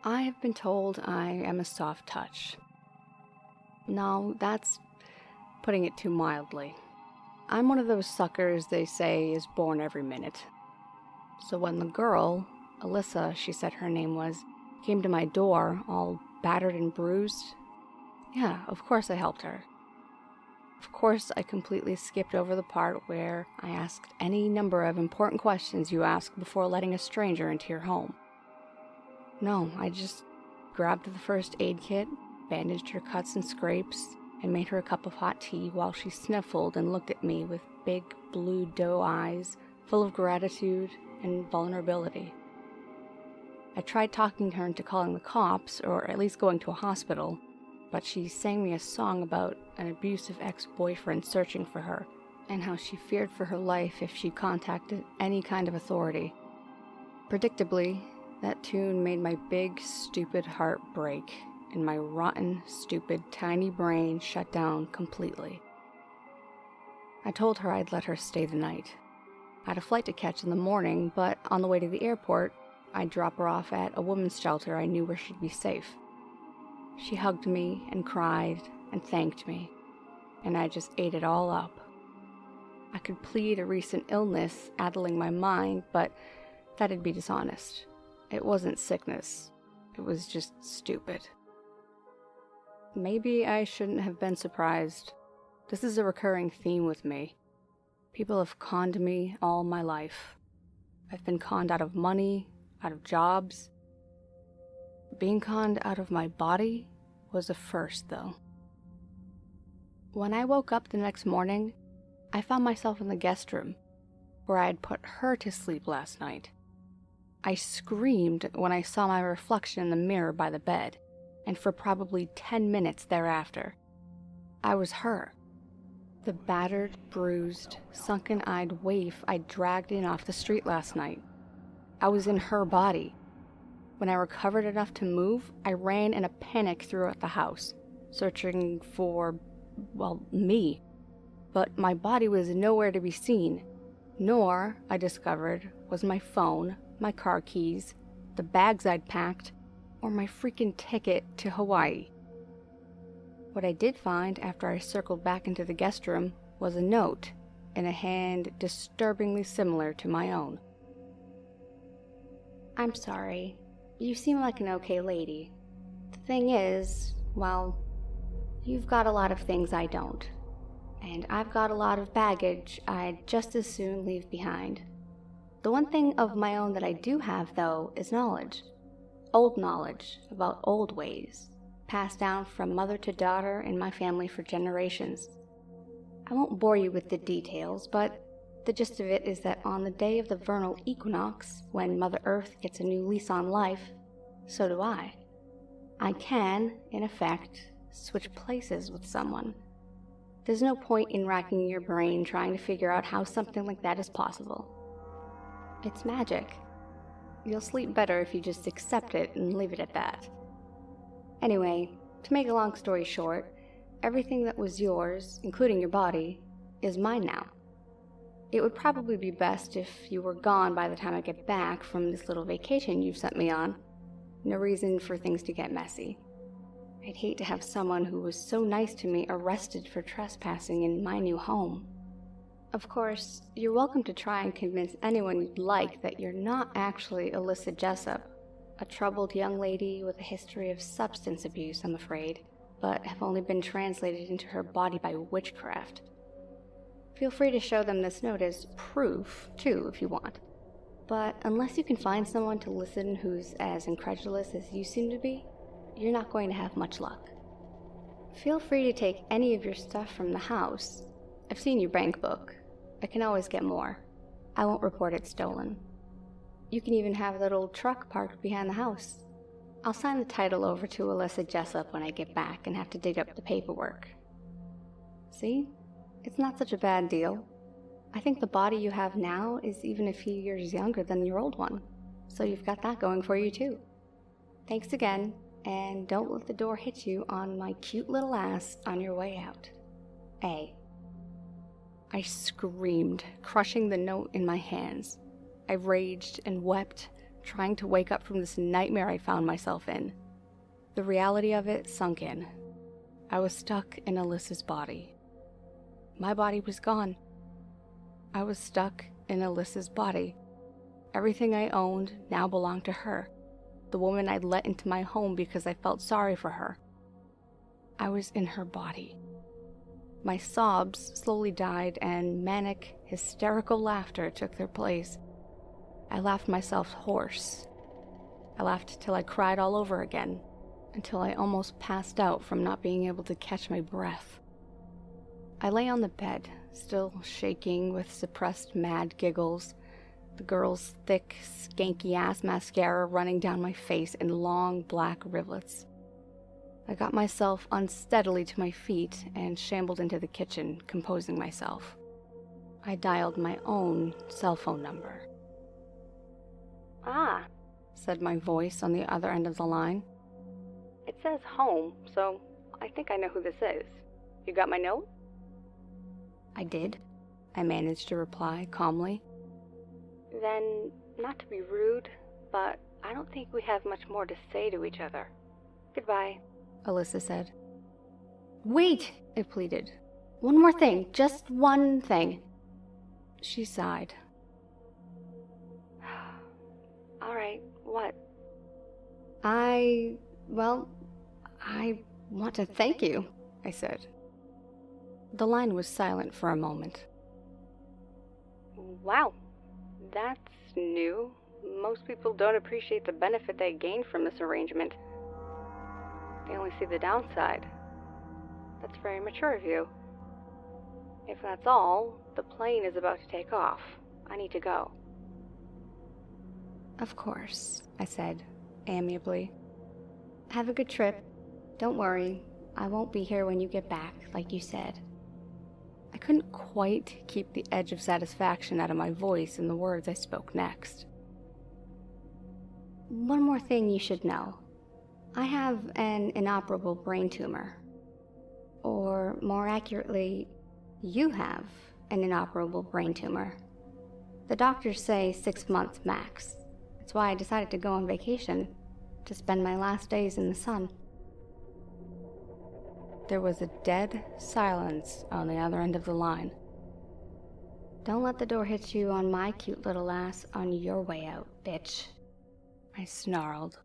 I have been told I am a soft touch. No, that's putting it too mildly. I'm one of those suckers they say is born every minute. So when the girl, Alyssa, she said her name was, came to my door, all battered and bruised, yeah, of course I helped her. Of course I completely skipped over the part where I asked any number of important questions you ask before letting a stranger into your home. No, I just grabbed the first aid kit, bandaged her cuts and scrapes, and made her a cup of hot tea while she sniffled and looked at me with big blue doe eyes full of gratitude and vulnerability. I tried talking her into calling the cops, or at least going to a hospital, but she sang me a song about an abusive ex-boyfriend searching for her, and how she feared for her life if she contacted any kind of authority. Predictably, that tune made my big, stupid heart break, and my rotten, stupid, tiny brain shut down completely. I told her I'd let her stay the night. I had a flight to catch in the morning, but on the way to the airport, I'd drop her off at a women's shelter I knew where she'd be safe. She hugged me and cried and thanked me, and I just ate it all up. I could plead a recent illness addling my mind, but that'd be dishonest. It wasn't sickness. It was just stupid. Maybe I shouldn't have been surprised. This is a recurring theme with me. People have conned me all my life. I've been conned out of money, out of jobs. Being conned out of my body was a first, though. When I woke up the next morning, I found myself in the guest room, where I had put her to sleep last night. I screamed when I saw my reflection in the mirror by the bed, and for probably 10 minutes thereafter. I was her. The battered, bruised, sunken-eyed waif I dragged in off the street last night. I was in her body. When I recovered enough to move, I ran in a panic throughout the house, searching for, me. But my body was nowhere to be seen, nor, I discovered, was my phone, my car keys, the bags I'd packed, or my freaking ticket to Hawaii. What I did find after I circled back into the guest room was a note in a hand disturbingly similar to my own. I'm sorry. You seem like an okay lady. The thing is, you've got a lot of things I don't. And I've got a lot of baggage I'd just as soon leave behind. The one thing of my own that I do have, though, is knowledge. Old knowledge about old ways, passed down from mother to daughter in my family for generations. I won't bore you with the details, but the gist of it is that on the day of the vernal equinox, when Mother Earth gets a new lease on life, so do I. I can, in effect, switch places with someone. There's no point in racking your brain trying to figure out how something like that is possible. It's magic. You'll sleep better if you just accept it and leave it at that. Anyway, to make a long story short, everything that was yours, including your body, is mine now. It would probably be best if you were gone by the time I get back from this little vacation you've sent me on. No reason for things to get messy. I'd hate to have someone who was so nice to me arrested for trespassing in my new home. Of course, you're welcome to try and convince anyone you'd like that you're not actually Alyssa Jessup, a troubled young lady with a history of substance abuse, I'm afraid, but have only been translated into her body by witchcraft. Feel free to show them this note as proof, too, if you want. But unless you can find someone to listen who's as incredulous as you seem to be, you're not going to have much luck. Feel free to take any of your stuff from the house. I've seen your bank book. I can always get more. I won't report it stolen. You can even have that old truck parked behind the house. I'll sign the title over to Alyssa Jessup when I get back and have to dig up the paperwork. See? It's not such a bad deal. I think the body you have now is even a few years younger than your old one, so you've got that going for you too. Thanks again, and don't let the door hit you on my cute little ass on your way out. A. I screamed, crushing the note in my hands. I raged and wept, trying to wake up from this nightmare I found myself in. The reality of it sunk in. I was stuck in Alyssa's body. My body was gone. I was stuck in Alyssa's body. Everything I owned now belonged to her, the woman I'd let into my home because I felt sorry for her. I was in her body. My sobs slowly died and manic, hysterical laughter took their place. I laughed myself hoarse. I laughed till I cried all over again, until I almost passed out from not being able to catch my breath. I lay on the bed, still shaking with suppressed mad giggles, the girl's thick, skanky-ass mascara running down my face in long black rivulets. I got myself unsteadily to my feet and shambled into the kitchen, composing myself. I dialed my own cell phone number. "Ah," said my voice on the other end of the line. "It says home, so I think I know who this is. You got my note?" "I did," I managed to reply calmly. "Then, not to be rude, but I don't think we have much more to say to each other. Goodbye," Alyssa said. "Wait," I pleaded. "One more thing, just one thing." She sighed. "All right, what?" I want to thank you," I said. The line was silent for a moment. "Wow, that's new. Most people don't appreciate the benefit they gain from this arrangement. They only see the downside. That's very mature of you. If that's all, the plane is about to take off. I need to go." "Of course," I said, amiably. "Have a good trip. Don't worry, I won't be here when you get back, like you said." I couldn't quite keep the edge of satisfaction out of my voice in the words I spoke next. "One more thing you should know. I have an inoperable brain tumor. Or, more accurately, you have an inoperable brain tumor. The doctors say 6 months max. That's why I decided to go on vacation, to spend my last days in the sun." There was a dead silence on the other end of the line. "Don't let the door hit you on my cute little ass on your way out, bitch," I snarled.